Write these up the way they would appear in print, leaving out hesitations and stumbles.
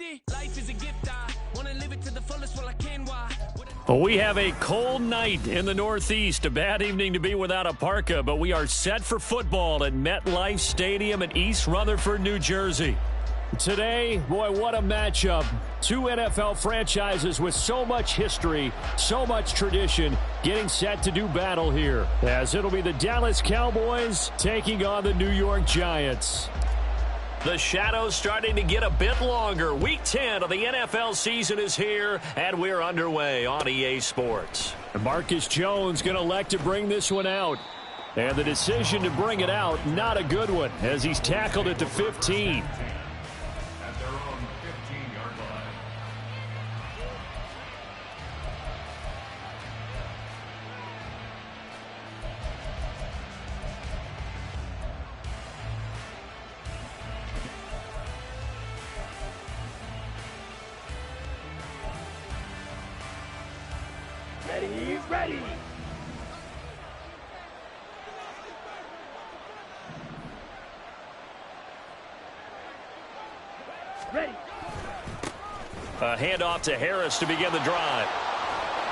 ready? Life is a gift, I wanna live it to the fullest while I can. Why? Well, we have a cold night in the Northeast. A bad evening to be without a parka, but we are set for football at MetLife Stadium in East Rutherford, New Jersey. Today, boy, what a matchup. Two NFL franchises with so much history, so much tradition, getting set to do battle here, as it'll be the Dallas Cowboys taking on the New York Giants. The shadows starting to get a bit longer. Week 10 of the NFL season is here, and we're underway on EA Sports. Marcus Jones going to elect to bring this one out. And the decision to bring it out, not a good one, as he's tackled at the 15. At their own 15-yard line. Ready. A handoff to Harris to begin the drive.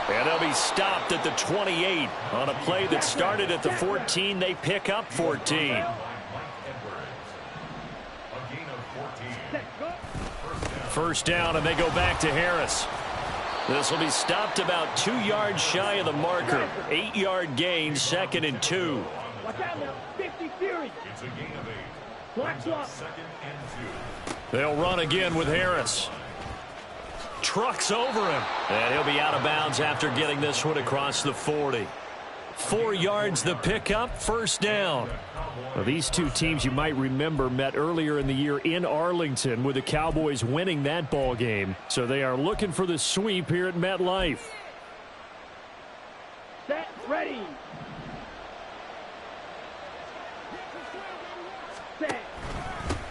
And they'll be stopped at the 28 on a play that started at the 14. They pick up 14. First down, and they go back to Harris. This will be stopped about 2 yards shy of the marker. 8-yard gain, 2nd and 2. Watch out now. 50 Fury. It's a gain of 8. Black block. 2nd and 2. They'll run again with Harris. Trucks over him. And he'll be out of bounds after getting this one across the 40. 4 yards the pickup, first down. Well, these two teams you might remember met earlier in the year in Arlington with the Cowboys winning that ball game. So they are looking for the sweep here at MetLife. Set, ready. Set.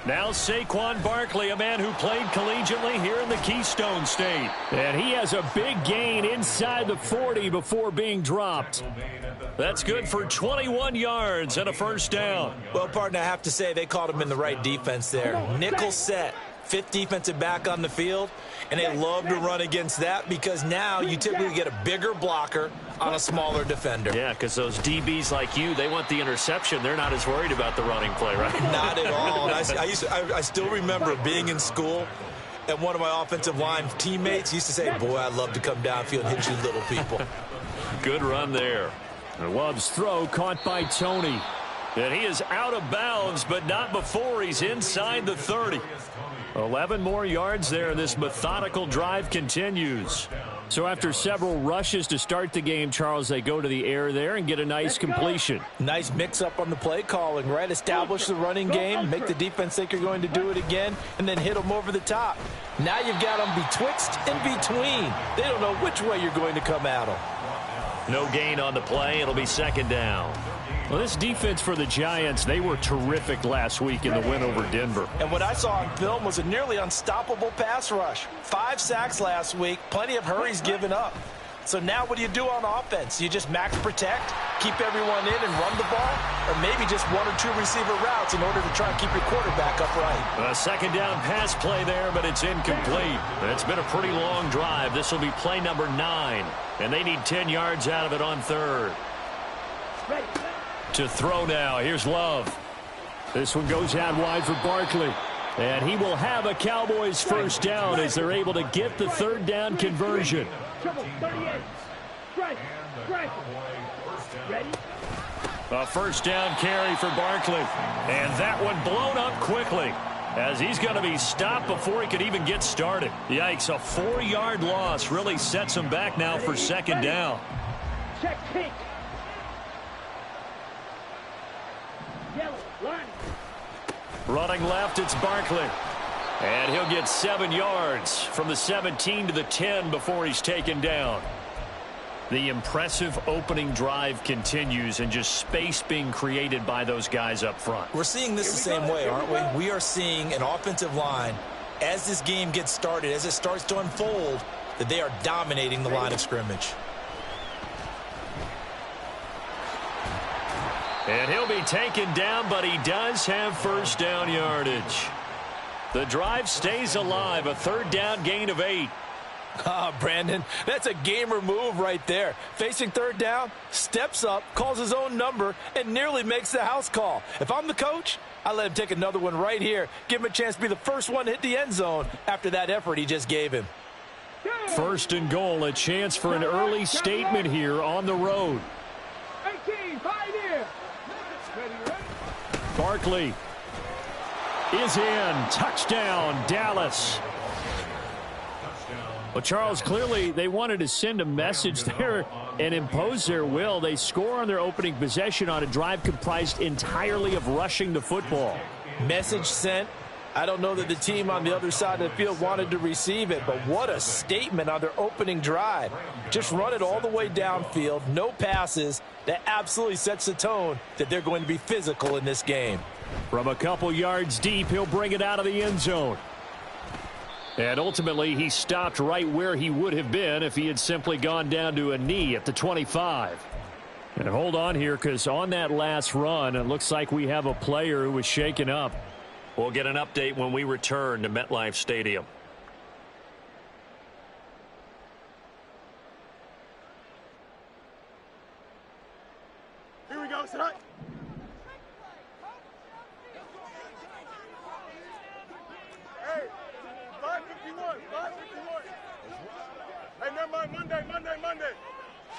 Now Saquon Barkley, a man who played collegiately here in the Keystone State. And he has a big gain inside the 40 before being dropped. That's good for 21 yards and a first down. Well, partner, I have to say they called him in the right defense there. Nickel set, 5th defensive back on the field, and they love to run against that because now you typically get a bigger blocker on a smaller defender. Yeah, because those DBs like you, they want the interception. They're not as worried about the running play, right? Not at all. And I still remember being in school, and one of my offensive line teammates used to say, boy, I'd love to come downfield and hit you little people. Good run there. Love's throw caught by Tony. And he is out of bounds, but not before he's inside the 30. 11 more yards there. This methodical drive continues. So after several rushes to start the game, Charles, they go to the air there and get a nice completion. Nice mix-up on the play calling, right? Establish the running game, make the defense think you're going to do it again, and then hit them over the top. Now you've got them betwixt and between. They don't know which way you're going to come at them. No gain on the play. It'll be second down. Well, this defense for the Giants, they were terrific last week in the win over Denver. And what I saw on film was a nearly unstoppable pass rush. 5 sacks last week, plenty of hurries given up. So now what do you do on offense? You just max protect, keep everyone in and run the ball, or maybe just 1 or 2 receiver routes in order to try and keep your quarterback upright. A second down pass play there, but it's incomplete. It's been a pretty long drive. This will be play number 9, and they need 10 yards out of it on 3rd. To throw now. Here's Love. This one goes out wide for Barkley. And he will have a Cowboys first down as they're able to get the 3rd down conversion. A first down carry for Barkley. And that one blown up quickly as he's going to be stopped before he could even get started. Yikes, a 4-yard loss really sets him back now for second down. Check pink. Yellow, line. Running left, it's Barkley. And he'll get 7 yards from the 17 to the 10 before he's taken down. The impressive opening drive continues and just space being created by those guys up front. We're seeing this the same way, aren't we? We are seeing an offensive line, as this game gets started, as it starts to unfold, that they are dominating the line of scrimmage. And he'll be taken down, but he does have first down yardage. The drive stays alive, a third down gain of 8. Brandon, that's a gamer move right there. Facing third down, steps up, calls his own number, and nearly makes the house call. If I'm the coach, I let him take another one right here. Give him a chance to be the first one to hit the end zone after that effort he just gave him. First and goal, a chance for an early statement here on the road. 18, 5 here. Barkley is in. Touchdown, Dallas. Well, Charles, clearly they wanted to send a message there and impose their will. They score on their opening possession on a drive comprised entirely of rushing the football. Message sent. I don't know that the team on the other side of the field wanted to receive it, but what a statement on their opening drive. Just run it all the way downfield, no passes. That absolutely sets the tone that they're going to be physical in this game. From a couple yards deep, he'll bring it out of the end zone. And ultimately, he stopped right where he would have been if he had simply gone down to a knee at the 25. And hold on here, because on that last run, it looks like we have a player who was shaken up. We'll get an update when we return to MetLife Stadium. Here we go, son. Hey, 551, 551. Hey, never mind, Monday.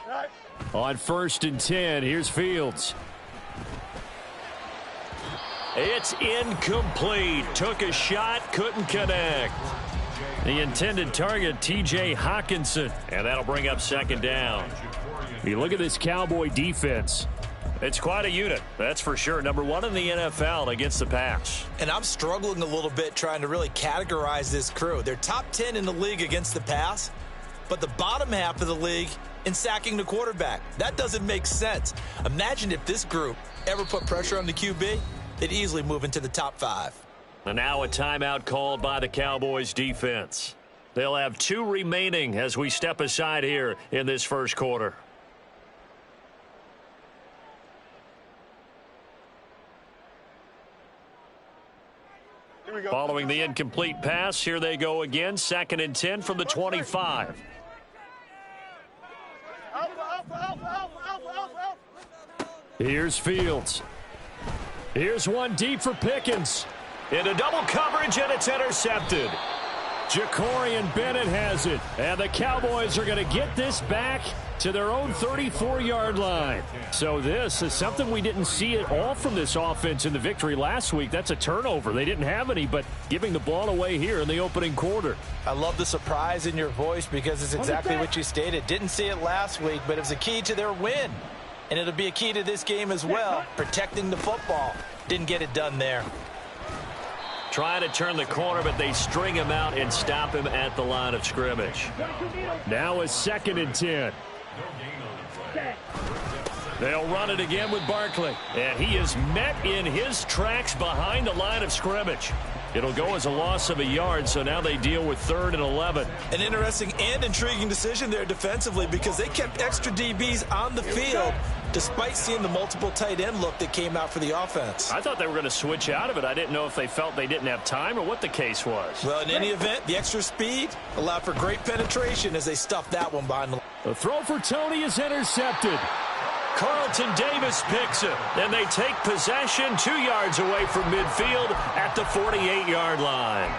All right. On 1st and 10, here's Fields. It's incomplete. Took a shot, couldn't connect. The intended target, T.J. Hawkinson, and that'll bring up second down. You look at this Cowboy defense. It's quite a unit, that's for sure. Number 1 in the NFL against the pass. And I'm struggling a little bit trying to really categorize this crew. They're top 10 in the league against the pass, but the bottom half of the league in sacking the quarterback. That doesn't make sense. Imagine if this group ever put pressure on the QB, they'd easily move into the top 5. And now a timeout called by the Cowboys defense. They'll have 2 remaining as we step aside here in this first quarter. Here we go. Following the incomplete pass, here they go again. 2nd and 10 from the 25. Alpha. Here's Fields. Here's one deep for Pickens. Into double coverage, and it's intercepted. Jacorian Bennett has it. And the Cowboys are going to get this back to their own 34-yard line. So this is something we didn't see at all from this offense in the victory last week. That's a turnover. They didn't have any, but giving the ball away here in the opening quarter. I love the surprise in your voice because it's exactly what you stated. Didn't see it last week, but it was a key to their win. And it'll be a key to this game as well, protecting the football. Didn't get it done there. Trying to turn the corner, but they string him out and stop him at the line of scrimmage. Now a 2nd and 10. They'll run it again with Barkley. And he is met in his tracks behind the line of scrimmage. It'll go as a loss of a yard, so now they deal with 3rd and 11. An interesting and intriguing decision there defensively because they kept extra DBs on the field despite seeing the multiple tight end look that came out for the offense. I thought they were going to switch out of it. I didn't know if they felt they didn't have time or what the case was. Well, in any event, the extra speed allowed for great penetration as they stuffed that one behind the line. The throw for Tony is intercepted. Carlton Davis picks it, and they take possession 2 yards away from midfield at the 48-yard line.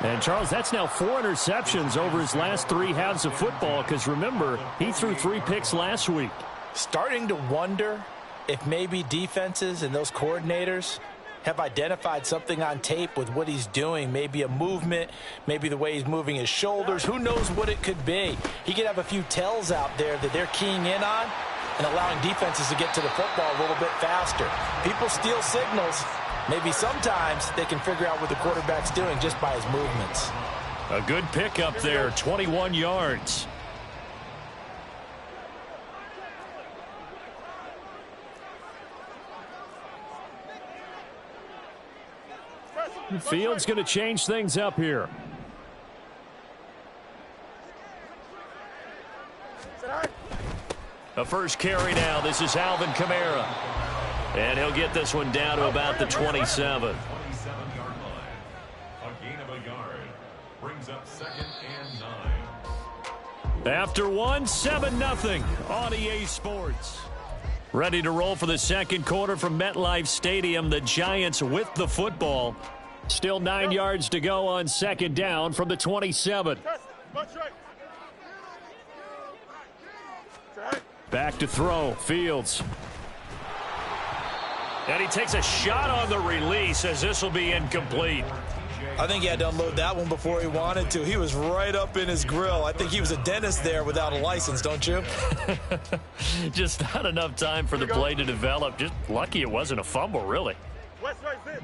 And, Charles, that's now 4 interceptions over his last 3 halves of football because, remember, he threw 3 picks last week. Starting to wonder if maybe defenses and those coordinators have identified something on tape with what he's doing. Maybe a movement, maybe the way he's moving his shoulders. Who knows what it could be? He could have a few tells out there that they're keying in on and allowing defenses to get to the football a little bit faster. People steal signals. Maybe sometimes they can figure out what the quarterback's doing just by his movements. A good pickup there, 21 yards. Fields going to change things up here. A first carry now. This is Alvin Kamara. And he'll get this one down to about the 27. brings up 2nd and 9. After one, 7-0 on EA Sports. Ready to roll for the second quarter from MetLife Stadium. The Giants with the football. Still 9 yards to go on second down from the 27. Back to throw. Fields. And he takes a shot on the release as this will be incomplete. I think he had to unload that one before he wanted to. He was right up in his grill. I think he was a dentist there without a license, don't you? Just not enough time for the play to develop. Just lucky it wasn't a fumble, really. West right six.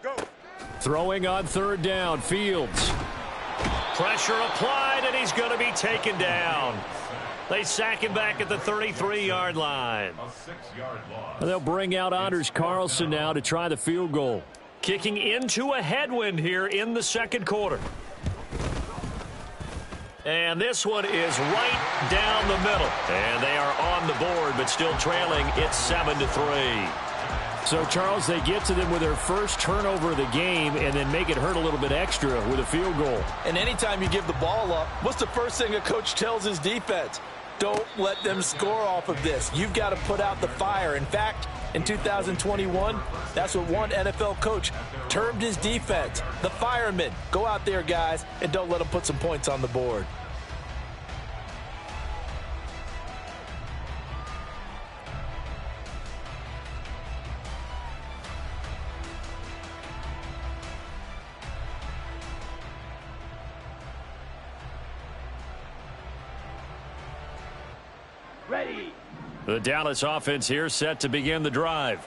Go. Throwing on third down. Fields. Pressure applied, and he's going to be taken down. They sack him back at the 33-yard line. A 6-yard loss. They'll bring out Anders Carlson now to try the field goal. Kicking into a headwind here in the second quarter. And this one is right down the middle. And they are on the board, but still trailing. It's 7-3. So, Charles, they get to them with their first turnover of the game and then make it hurt a little bit extra with a field goal. And anytime you give the ball up, what's the first thing a coach tells his defense? Don't let them score off of this. You've got to put out the fire. In fact, in 2021, that's what one NFL coach termed his defense, the firemen. Go out there, guys, and don't let them put some points on the board. Ready. The Dallas offense here set to begin the drive.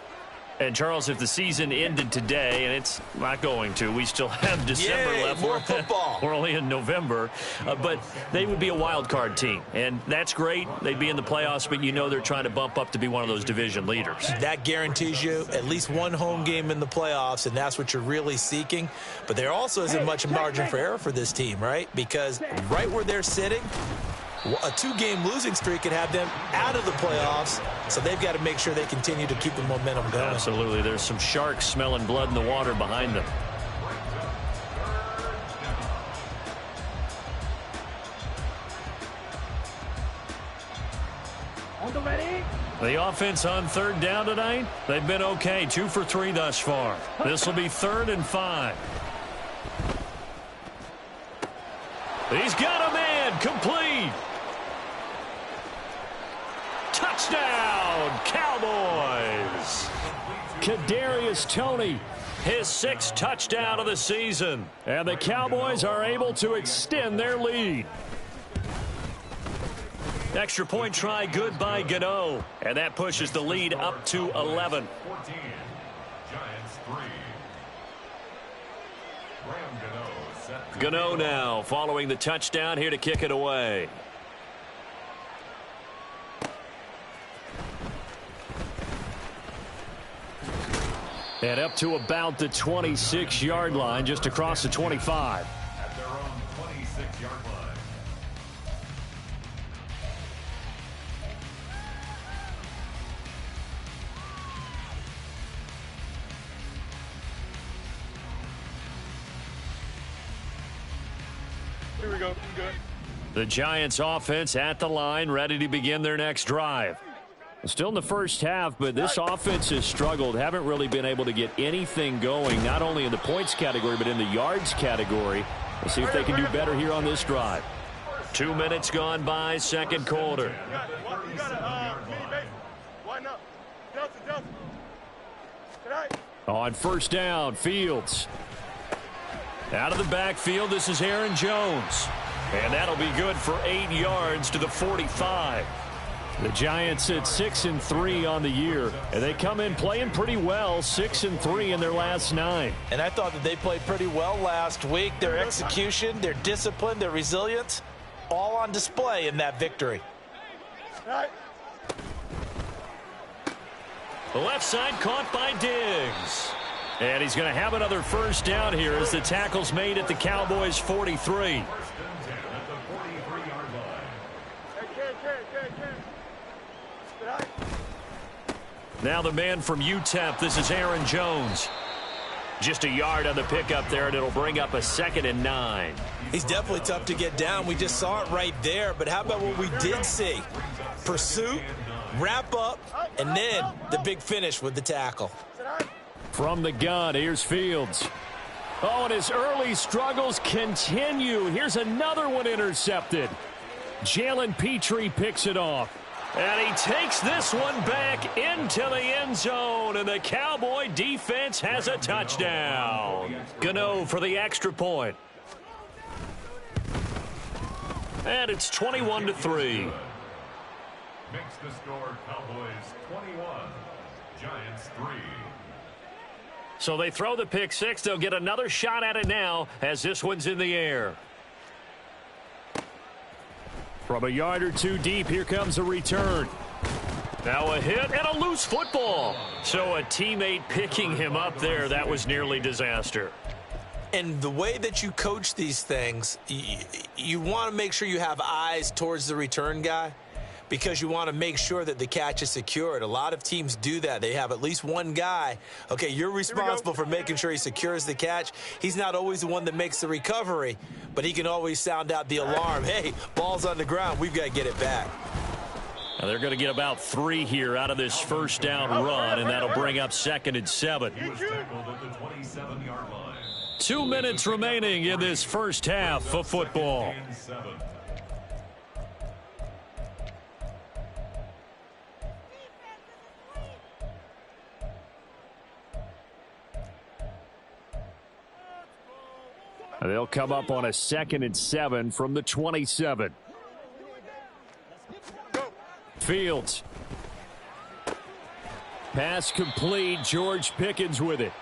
And, Charles, if the season ended today, and it's not going to, we still have December left. More football. We're only in November. But they would be a wild card team. And that's great. They'd be in the playoffs, but you know they're trying to bump up to be one of those division leaders. That guarantees you at least one home game in the playoffs, and that's what you're really seeking. But there also isn't much margin for error for this team, right? Because right where they're sitting, a 2-game losing streak could have them out of the playoffs, so they've got to make sure they continue to keep the momentum going. Absolutely. There's some sharks smelling blood in the water behind them. On the ready. The offense on third down tonight, they've been okay. 2 for 3 thus far. This will be 3rd and 5. He's got a man. Complete. Touchdown, Cowboys. Kadarius Toney, his 6th touchdown of the season. And the Cowboys are able to extend their lead. Extra point try good by Gano. And that pushes the lead up to 11. 14. Giants 3. Graham Gano set to Gano now following the touchdown here to kick it away. And up to about the 26-yard line, just across the 25. at their own 26-yard line. Here we go. Good. The Giants offense at the line, ready to begin their next drive. Still in the first half, but this offense has struggled. Haven't really been able to get anything going, not only in the points category, but in the yards category. We'll see if they can do better here on this drive. 2 minutes gone by, second quarter. You got a mini base. Why not? Delta. Tonight. On first down, Fields. Out of the backfield, this is Aaron Jones. And that'll be good for 8 yards to the 45. The Giants at 6-3 on the year, and they come in playing pretty well, 6-3 in their last 9. And I thought that they played pretty well last week. Their execution, their discipline, their resilience, all on display in that victory. Right. The left side caught by Diggs. And he's going to have another first down here as the tackle's made at the Cowboys' 43. First and 10 at the 43-yard line. Hey, Ken. Tonight. Now the man from UTEP, this is Aaron Jones. Just a yard on the pickup there, and it'll bring up a 2nd and 9. He's definitely tough to get down. We just saw it right there, but how about what we did see? Pursuit, wrap up, and then the big finish with the tackle. From the gun, here's Fields. Oh, and his early struggles continue. Here's another one intercepted. Jalen Petrie picks it off. And he takes this one back into the end zone, and the Cowboy defense has a touchdown. Gano for the extra point. And it's 21-3. Makes the score Cowboys 21, Giants 3. So they throw the pick six. They'll get another shot at it now as this one's in the air. From a yard or two deep, here comes a return. Now a hit and a loose football. So a teammate picking him up there, that was nearly disaster. And the way that you coach these things, you want to make sure you have eyes towards the return guy because you want to make sure that the catch is secured. A lot of teams do that. They have at least one guy. Okay, you're responsible for making sure he secures the catch. He's not always the one that makes the recovery, but he can always sound out the alarm. Hey, ball's on the ground. We've got to get it back. Now they're going to get about 3 here out of this first down run, and that'll bring up 2nd and 7. He was tackled at the 27-yard line. 2 minutes remaining in this first half of football. They'll come up on a 2nd and 7 from the 27. Fields. Pass complete. George Pickens with it.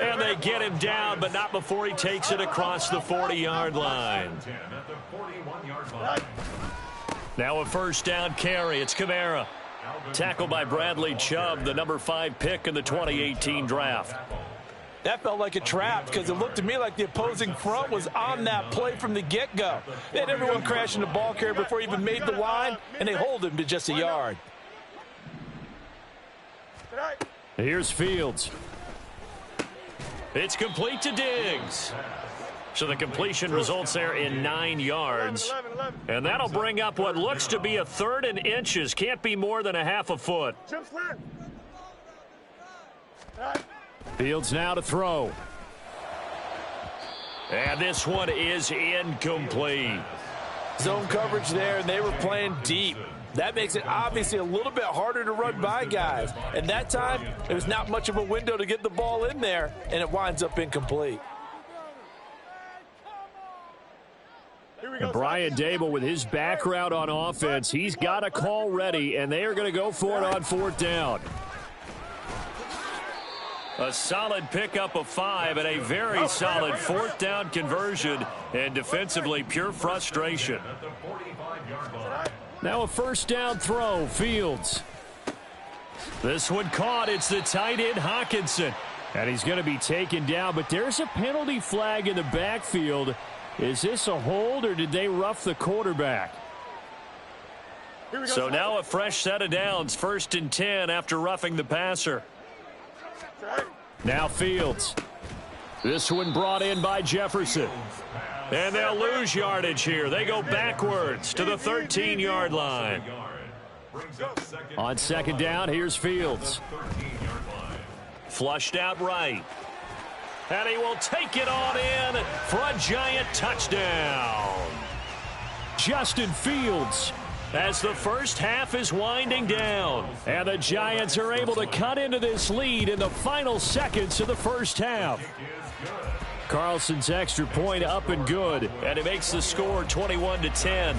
And they get him down, but not before he takes it across the 40-yard line. Now a first down carry. It's Kamara. Tackled by Bradley Chubb, the number 5 pick in the 2018 draft. That felt like a trap because it looked to me like the opposing front was on that play from the get-go. They had everyone crashing the ball carrier before he even made the line, and they hold him to just a yard. Here's Fields. It's complete to Diggs. So the completion results there in 9 yards. And that'll bring up what looks to be a 3rd and inches. Can't be more than a half a foot. Fields now to throw. And this one is incomplete. Zone coverage there, and they were playing deep. That makes it obviously a little bit harder to run by guys. And that time, there was not much of a window to get the ball in there, and it winds up incomplete. And Brian Dable, with his background on offense, he's got a call ready, and they are going to go for it on 4th down. A solid pickup of 5 and a very solid 4th down conversion, and defensively pure frustration. Now a first down throw, Fields. This one caught. It's the tight end, Hawkinson. And he's going to be taken down, but there's a penalty flag in the backfield. Is this a hold, or did they rough the quarterback? So now a fresh set of downs, 1st and 10 after roughing the passer. Now Fields. This one brought in by Jefferson. And they'll lose yardage here. They go backwards to the 13-yard line. On 2nd down, here's Fields. Flushed out right. And he will take it on in for a giant touchdown. Justin Fields, as the first half is winding down. And the Giants are able to cut into this lead in the final seconds of the first half. Carlson's extra point up and good, and it makes the score 21-10.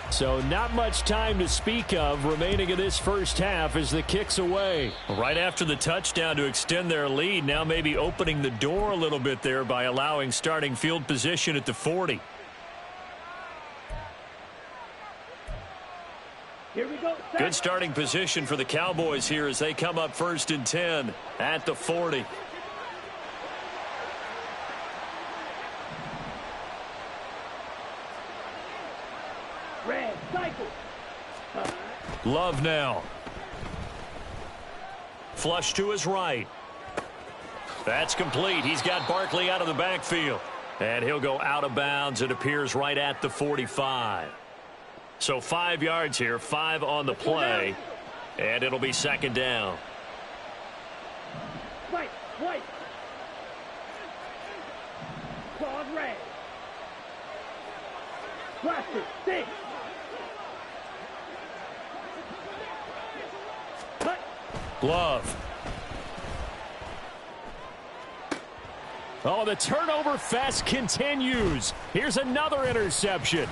So not much time to speak of remaining in this first half as the kick's away. Right after the touchdown to extend their lead, now maybe opening the door a little bit there by allowing starting field position at the 40. Here we go. Good starting position for the Cowboys here as they come up 1st and 10 at the 40. Red cycle. Love now. Flush to his right. That's complete. He's got Barkley out of the backfield. And he'll go out of bounds. It appears right at the 45. So 5 yards here, 5 on the play. And it'll be second down. Wait. Claude Ray. Plastic, 6. Cut. Glove. Oh, the turnover fest continues. Here's another interception.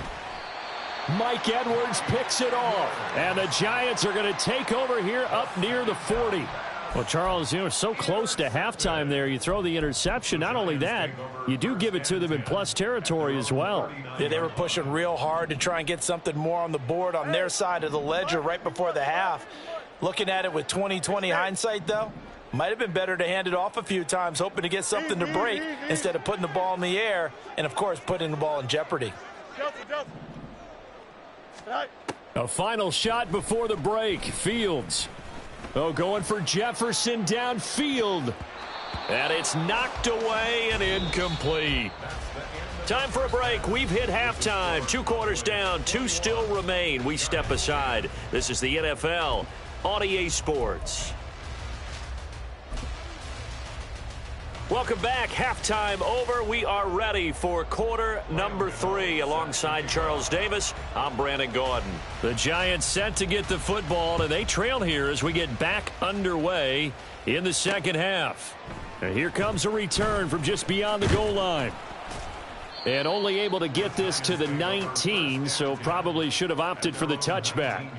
Mike Edwards picks it off. And the Giants are going to take over here up near the 40. Well, Charles, so close to halftime there. You throw the interception. Not only that, you do give it to them in plus territory as well. Yeah, they were pushing real hard to try and get something more on the board on their side of the ledger right before the half. Looking at it with 20/20 hindsight, though, might have been better to hand it off a few times, hoping to get something to break instead of putting the ball in the air and, of course, putting the ball in jeopardy. A final shot before the break. Fields. Oh, going for Jefferson downfield. And it's knocked away and incomplete. Time for a break. We've hit halftime. 2 quarters down. 2 still remain. We step aside. This is the NFL on EA Sports. Welcome back. Halftime over. We are ready for quarter number 3. Alongside Charles Davis, I'm Brandon Gordon. The Giants set to get the football, and they trail here as we get back underway in the second half. And here comes a return from just beyond the goal line. And only able to get this to the 19, so probably should have opted for the touchback.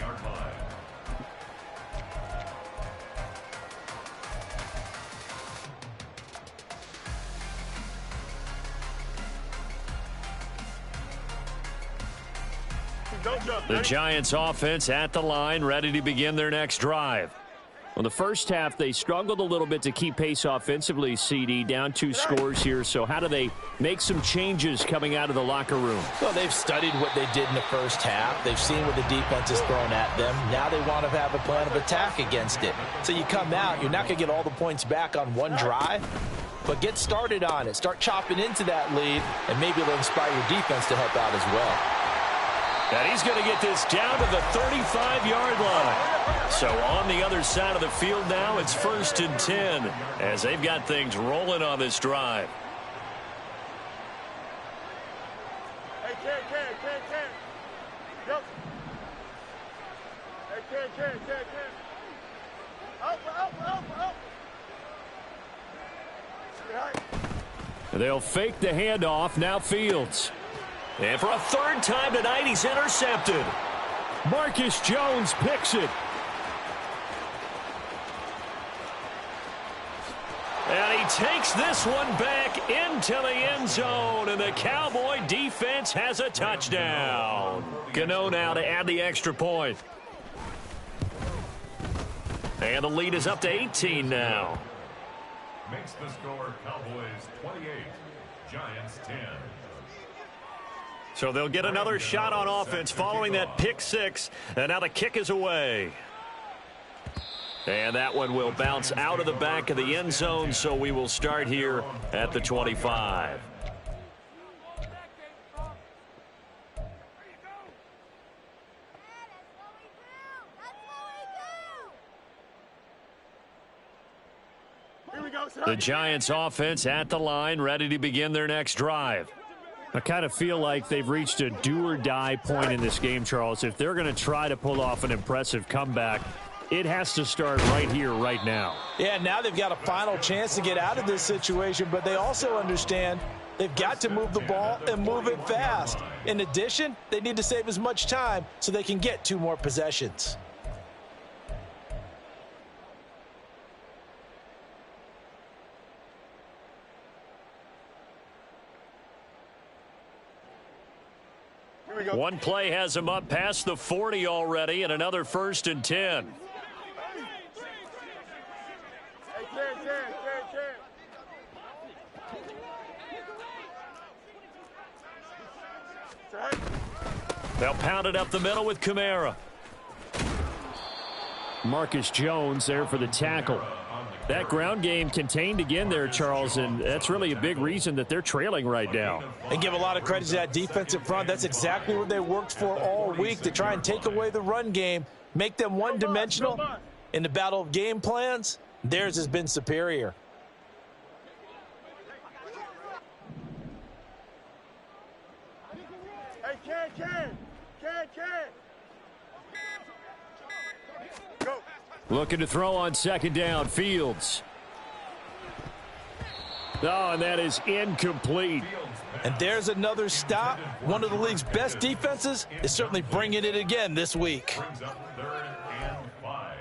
The Giants offense at the line, ready to begin their next drive. Well, the first half, they struggled a little bit to keep pace offensively, CD, down 2 scores here. So how do they make some changes coming out of the locker room? Well, they've studied what they did in the first half. They've seen what the defense has thrown at them. Now they want to have a plan of attack against it. So you come out, you're not going to get all the points back on one drive, but get started on it. Start chopping into that lead, and maybe it'll inspire your defense to help out as well. And he's going to get this down to the 35-yard line. So on the other side of the field now, it's 1st and 10 as they've got things rolling on this drive. Hey, Ken. Yep. Hey, Ken. Out. They'll fake the handoff. Now Fields. And for a 3rd time tonight, he's intercepted. Marcus Jones picks it. And he takes this one back into the end zone, and the Cowboy defense has a touchdown. Gano now to add the extra point. And the lead is up to 18 now. Makes the score Cowboys 28, Giants 10. So they'll get another shot on offense following that pick 6. And now the kick is away. And that one will bounce out of the back of the end zone, so we will start here at the 25. The Giants offense at the line, ready to begin their next drive. I kind of feel like they've reached a do-or-die point in this game, Charles. If they're going to try to pull off an impressive comeback, it has to start right here, right now. Yeah, now they've got a final chance to get out of this situation, but they also understand they've got to move the ball and move it fast. In addition, they need to save as much time so they can get 2 more possessions. One play has him up past the 40 already, and another 1st and 10. They'll pound it up the middle with Kamara. Marcus Jones there for the tackle. That ground game contained again there, Charles, and that's really a big reason that they're trailing right now. And give a lot of credit to that defensive front. That's exactly what they worked for all week, to try and take away the run game, make them one-dimensional. In the battle of game plans, theirs has been superior. Hey, Ken. Go. Looking to throw on second down, Fields. Oh, and that is incomplete. And there's another stop. One of the league's best defenses is certainly bringing it again this week. Brings up 3rd and 5.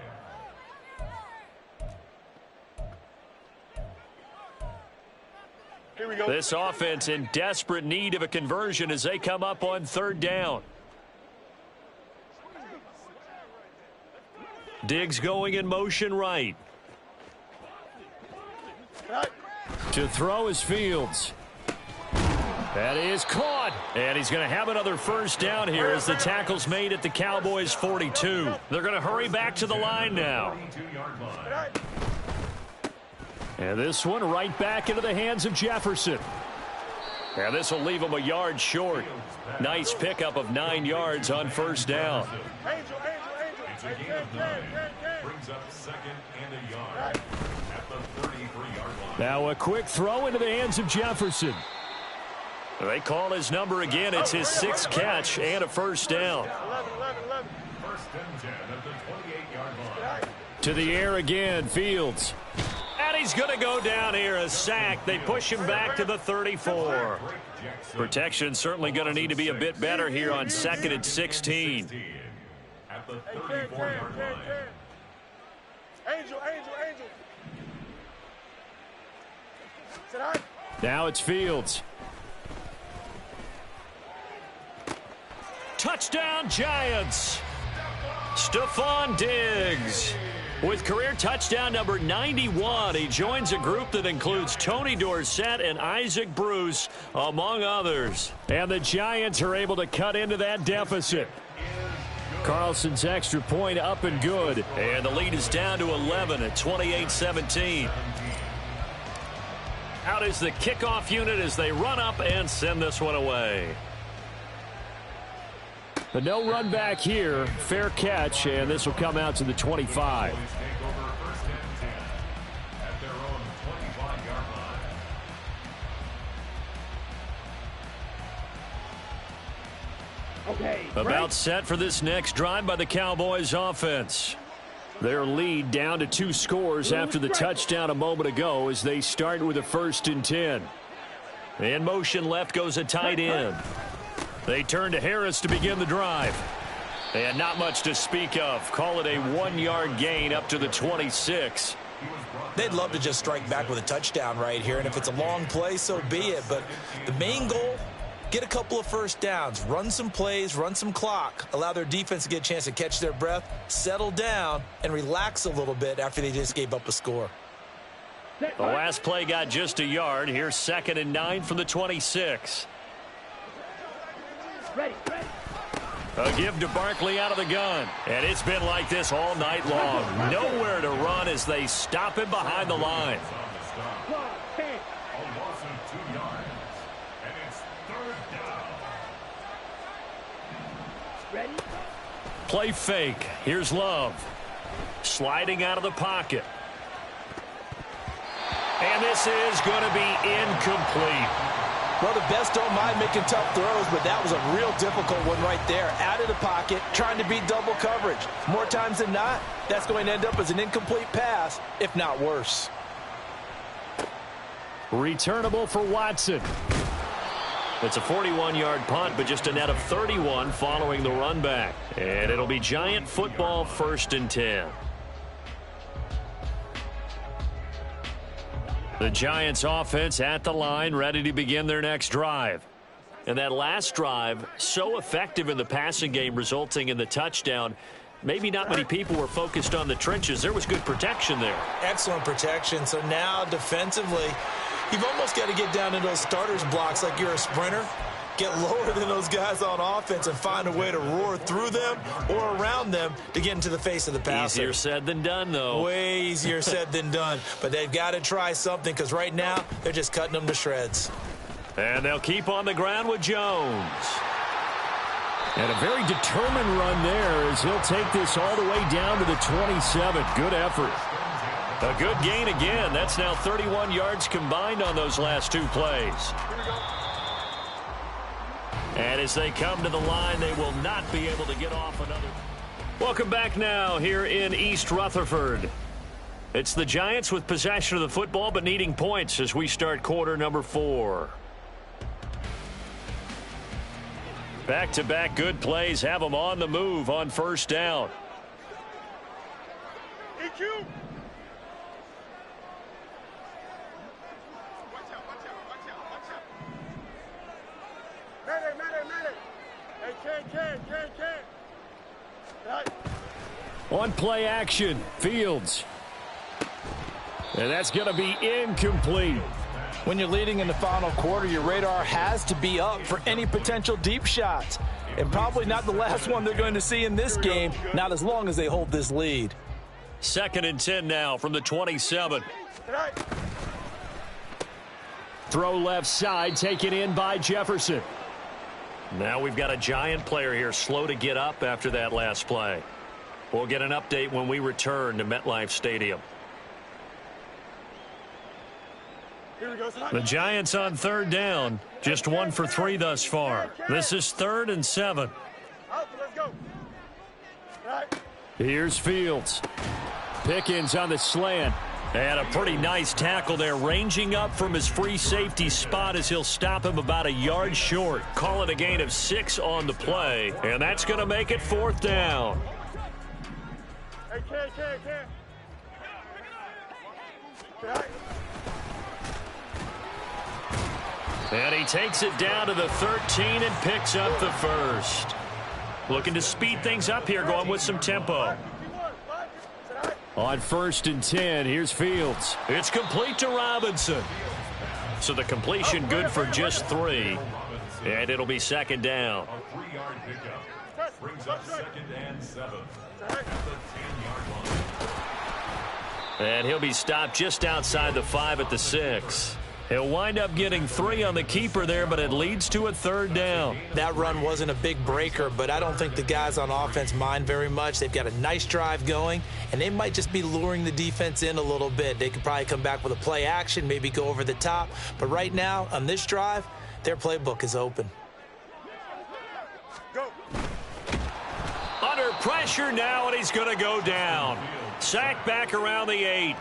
Here we go. This offense in desperate need of a conversion as they come up on 3rd down. Diggs going in motion right. To throw is Fields. That is caught. And he's going to have another first down here as the tackle's made at the Cowboys' 42. They're going to hurry back to the line now. And this one right back into the hands of Jefferson. And this will leave him a yard short. Nice pickup of 9 yards on first down. It's a gain of 9. Brings up 2nd and a yard at the 33-yard line. Now a quick throw into the hands of Jefferson. They call his number again. It's his 6th catch and a first down. 11. 1st and 10 at the 28-yard line. To the air again, Fields. And he's going to go down here, a sack. They push him back to the 34. Protection certainly going to need to be a bit better here on 2nd and 16. At the 34-yard line. Angel. Sit high. Now it's Fields. Touchdown, Giants. Stephon Diggs with career touchdown number 91. He joins a group that includes Tony Dorsett and Isaac Bruce, among others. And the Giants are able to cut into that deficit. Carlson's extra point up and good. And the lead is down to 11 at 28-17. Out is the kickoff unit as they run up and send this one away. The no run back here, fair catch, and this will come out to the 25. Take over 1st and 10 at their own 25-yard line. Okay. About set for this next drive by the Cowboys offense. Their lead down to 2 scores after the touchdown a moment ago as they start with a 1st and 10. In motion left goes a tight end. They turn to Harris to begin the drive. And not much to speak of. Call it a 1-yard gain up to the 26. They'd love to just strike back with a touchdown right here, and if it's a long play, so be it. But the main goal, get a couple of first downs, run some plays, run some clock, allow their defense to get a chance to catch their breath, settle down, and relax a little bit after they just gave up a score. The last play got just a yard. Here's 2nd and 9 from the 26. Ready. A give to Barkley out of the gun. And it's been like this all night long. Nowhere to run as they stop him behind the line. A loss of 2 yards. And it's 3rd down. Ready. Play fake. Here's Love. Sliding out of the pocket. And this is going to be incomplete. Well, the best don't mind making tough throws, but that was a real difficult one right there. Out of the pocket, trying to beat double coverage. More times than not, that's going to end up as an incomplete pass, if not worse. Returnable for Watson. It's a 41-yard punt, but just a net of 31 following the run back. And it'll be Giant football 1st and 10. The Giants offense at the line, ready to begin their next drive. And that last drive, so effective in the passing game, resulting in the touchdown. Maybe not many people were focused on the trenches. There was good protection there. Excellent protection. So now defensively, you've almost got to get down into those starters blocks like you're a sprinter. get lower than those guys on offense and find a way to roar through them or around them to get into the face of the passer. Easier said than done, though. Way easier said than done. But they've got to try something because right now they're just cutting them to shreds. And they'll keep on the ground with Jones. And a very determined run there as he'll take this all the way down to the 27. Good effort. A good gain again. That's now 31 yards combined on those last two plays. And as they come to the line, they will not be able to get off another. Welcome back now here in East Rutherford. It's the Giants with possession of the football but needing points as we start quarter number 4. Back-to-back good plays have them on the move on first down. EQ. On play action, Fields. And that's going to be incomplete. When you're leading in the final quarter, your radar has to be up for any potential deep shots. And probably not the last one they're going to see in this game, not as long as they hold this lead. 2nd and 10 now from the 27. Throw left side, taken in by Jefferson. Now we've got a Giant player here slow to get up after that last play. We'll get an update when we return to MetLife Stadium. The Giants on 3rd down, just 1 for 3 thus far. This is 3rd and 7. Here's Fields. Pickens on the slant. And a pretty nice tackle there, ranging up from his free safety spot as he'll stop him about a yard short. Call it a gain of 6 on the play, and that's going to make it 4th down. And he takes it down to the 13 and picks up the first. Looking to speed things up here, going with some tempo. On 1st and 10, here's Fields. It's complete to Robinson. So the completion good for just 3. And it'll be 2nd down. A 3-yard pickup brings up 2nd and 7 at the 10-yard line. And he'll be stopped just outside the 5 at the 6. He'll wind up getting 3 on the keeper there, but it leads to a 3rd down. That run wasn't a big breaker, but I don't think the guys on offense mind very much. They've got a nice drive going, and they might just be luring the defense in a little bit. They could probably come back with a play action, maybe go over the top. But right now, on this drive, their playbook is open. Go. Under pressure now, and he's going to go down. Sacked back around the 8.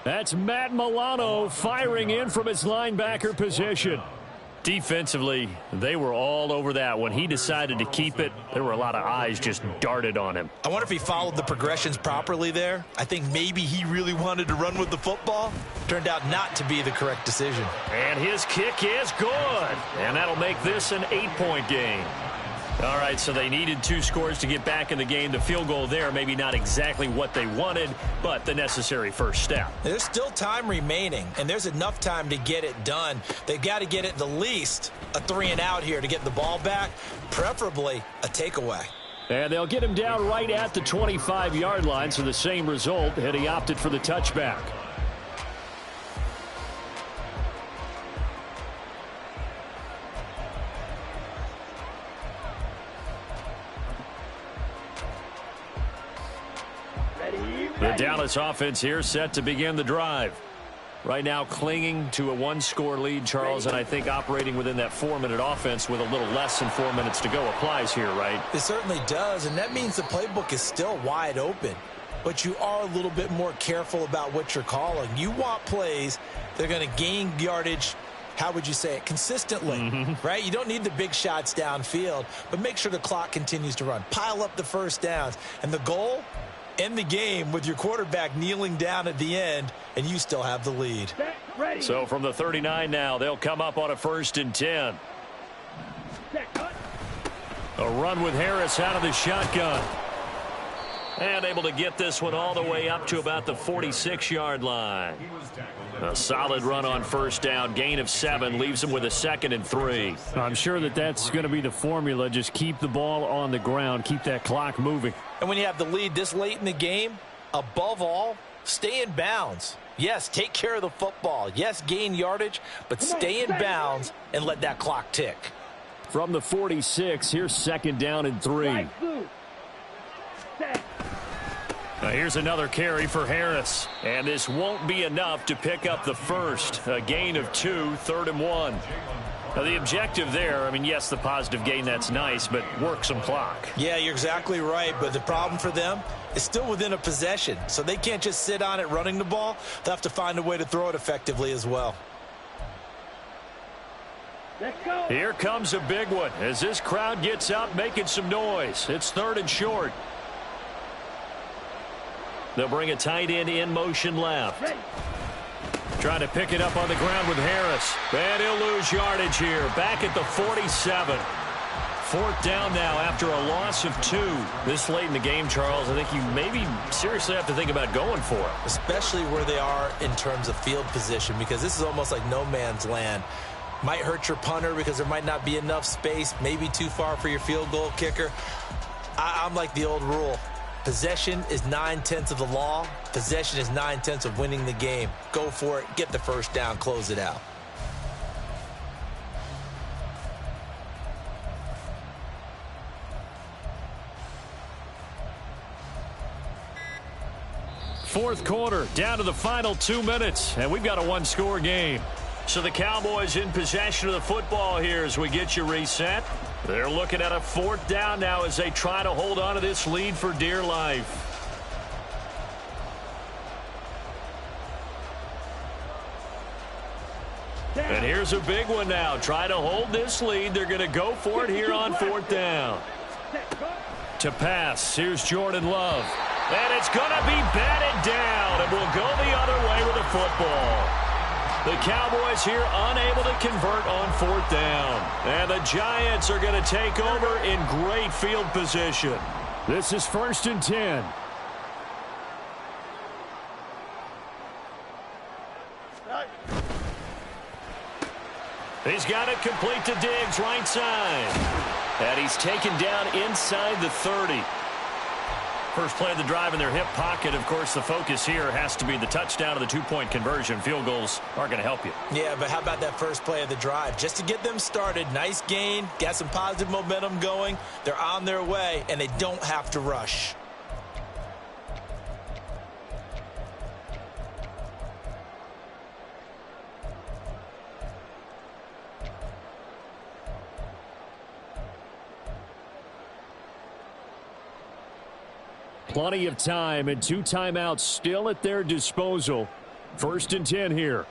That's Matt Milano firing in from his linebacker position. Defensively, they were all over that. When he decided to keep it, there were a lot of eyes just darted on him. I wonder if he followed the progressions properly there. I think maybe he really wanted to run with the football. Turned out not to be the correct decision. And his kick is good. And that'll make this an 8-point game. All right, so they needed 2 scores to get back in the game. The field goal there, maybe not exactly what they wanted, but the necessary first step. There's still time remaining, and there's enough time to get it done. They've got to get at the least a 3-and-out here to get the ball back, preferably a takeaway. And they'll get him down right at the 25-yard line, so the same result, had he opted for the touchback. The Dallas offense here set to begin the drive. Right now clinging to a 1-score lead, Charles, and I think operating within that 4-minute offense with a little less than 4 minutes to go applies here, right? It certainly does, and that means the playbook is still wide open. But you are a little bit more careful about what you're calling. You want plays that are going to gain yardage, how would you say it, consistently, right? You don't need the big shots downfield, but make sure the clock continues to run. Pile up the first downs. And the goal, end the game with your quarterback kneeling down at the end, and you still have the lead. So from the 39 now, they'll come up on a 1st and 10. A run with Harris out of the shotgun. And able to get this one all the way up to about the 46-yard line. A solid run on first down. Gain of 7 leaves him with a 2nd and 3. I'm sure that's going to be the formula. Just keep the ball on the ground. Keep that clock moving. And when you have the lead this late in the game, above all, stay in bounds. Yes, take care of the football. Yes, gain yardage, but stay in bounds and let that clock tick. From the 46, here's 2nd down and 3. Now here's another carry for Harris. And this won't be enough to pick up the first. A gain of 2, 3rd and 1. Now the objective there, I mean, yes, the positive gain, that's nice, but work some clock. Yeah, you're exactly right, but the problem for them is still within a possession. So they can't just sit on it running the ball. They'll have to find a way to throw it effectively as well. Let's go. Here comes a big one as this crowd gets up making some noise. It's 3rd and short. They'll bring a tight end in motion left. Ready. Trying to pick it up on the ground with Harris. And he'll lose yardage here. Back at the 47. 4th down now after a loss of 2. This late in the game, Charles, I think you maybe seriously have to think about going for it. Especially where they are in terms of field position, because this is almost like no man's land. Might hurt your punter because there might not be enough space, maybe too far for your field goal kicker. I'm like the old rule. Possession is 9/10 of the law. Possession is 9/10 of winning the game. Go for it. Get the first down. Close it out. Fourth quarter, down to the final 2 minutes, and we've got a one-score game. So the Cowboys in possession of the football here as we get you reset. They're looking at a 4th down now as they try to hold on to this lead for dear life. And here's a big one now. Try to hold this lead. They're going to go for it here on 4th down. To pass, here's Jordan Love. And it's going to be batted down, and we'll go the other way with the football. The Cowboys here unable to convert on 4th down. And the Giants are going to take over in great field position. This is 1st and 10. He's got it complete to Diggs, right side. And he's taken down inside the 30. First play of the drive in their hip pocket. Of course, the focus here has to be the touchdown of the 2-point conversion. Field goals aren't going to help you. Yeah, but how about that first play of the drive? Just to get them started, nice gain, got some positive momentum going. They're on their way, and they don't have to rush. Plenty of time and 2 timeouts still at their disposal. 1st and 10 here.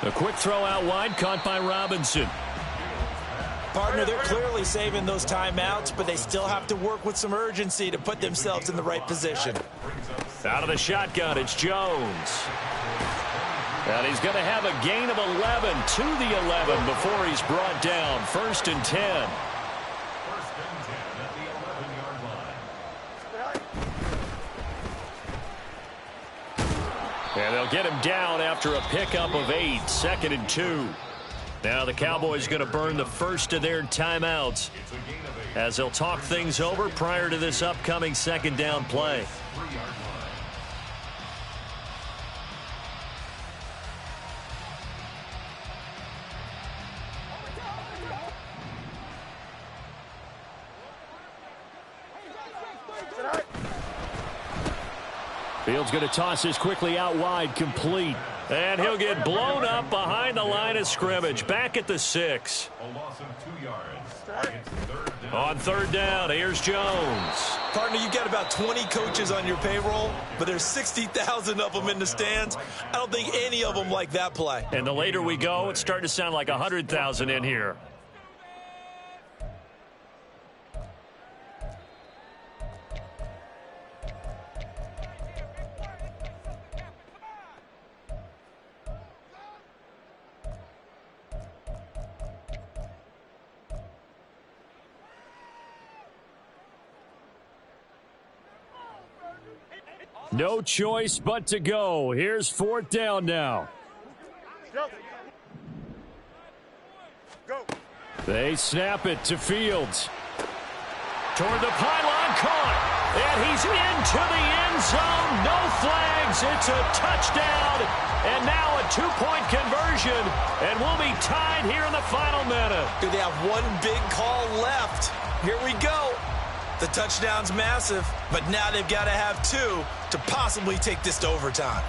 A quick throw out wide, caught by Robinson. Partner, they're clearly saving those timeouts, but they still have to work with some urgency to put themselves in the right position. Out of the shotgun, it's Jones. And he's going to have a gain of 11 to the 11 before he's brought down. 1st and 10. And they'll get him down after a pickup of 8, 2nd and 2. Now the Cowboys going to burn the first of their timeouts as they'll talk things over prior to this upcoming 2nd down play. Fields going to toss this quickly out wide, complete. And he'll get blown up behind the line of scrimmage. Back at the 6. A loss of 2 yards. It's 3rd down. On 3rd down, here's Jones. Partner, you got about 20 coaches on your payroll, but there's 60,000 of them in the stands. I don't think any of them like that play. And the later we go, it's starting to sound like 100,000 in here. No choice but to go. Here's 4th down now. Go. They snap it to Fields. Toward the pylon, caught. And he's into the end zone. No flags. It's a touchdown. And now a 2-point conversion. And we'll be tied here in the final minute. Do they have one big call left? Here we go. The touchdown's massive, but now they've got to have 2 to possibly take this to overtime.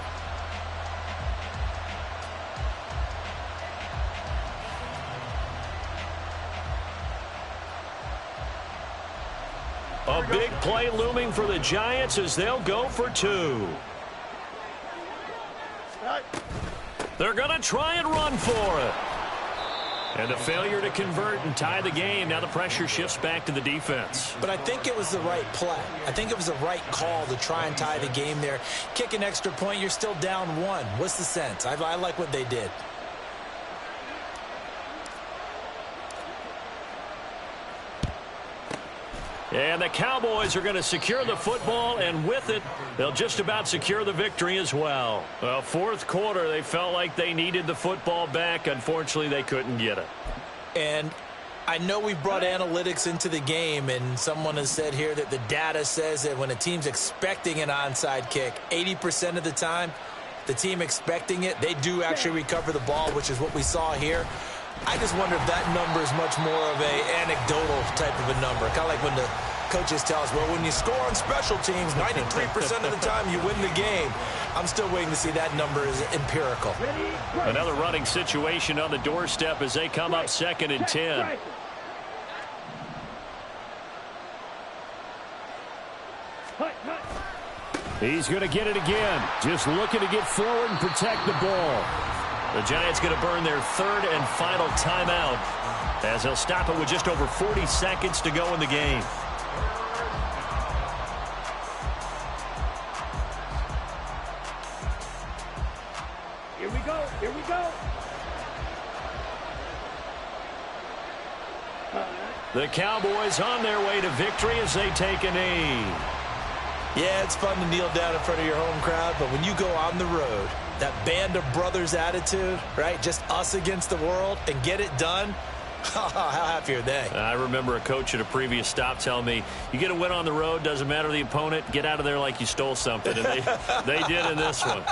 A big play looming for the Giants as they'll go for 2. They're going to try and run for it. And a failure to convert and tie the game. Now the pressure shifts back to the defense. But I think it was the right play. I think it was the right call to try and tie the game there. Kick an extra point, you're still down 1. What's the sense? I like what they did. And the Cowboys are going to secure the football, and with it, they'll just about secure the victory as well. Well, 4th quarter, they felt like they needed the football back. Unfortunately, they couldn't get it. And I know we brought analytics into the game, and someone has said here that the data says that when a team's expecting an onside kick, 80% of the time, the team expecting it, they do actually recover the ball, which is what we saw here. I just wonder if that number is much more of a anecdotal type of a number. Kind of like when the coaches tell us, well, when you score on special teams, 93% of the time you win the game. I'm still waiting to see that number is empirical. Another running situation on the doorstep as they come up 2nd and 10. He's going to get it again. Just looking to get forward and protect the ball. The Giants going to burn their 3rd and final timeout as they'll stop it with just over 40 seconds to go in the game. Here we go. Here we go. The Cowboys on their way to victory as they take a knee. Yeah, it's fun to kneel down in front of your home crowd, but when you go on the road, that band of brothers attitude, right? Just us against the world and get it done. How happy are they? I remember a coach at a previous stop telling me, you get a win on the road, doesn't matter the opponent, get out of there like you stole something. And they did in this one.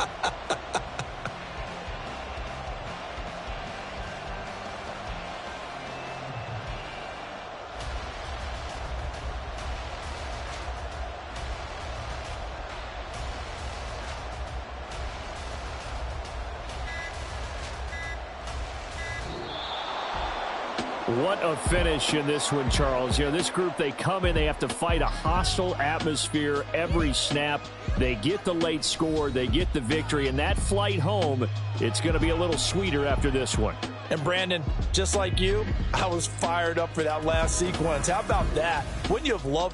What a finish in this one, Charles. You know, this group, they come in, they have to fight a hostile atmosphere every snap. They get the late score, they get the victory, and that flight home, it's going to be a little sweeter after this one. And Brandon, just like you, I was fired up for that last sequence. How about that? Wouldn't you have loved to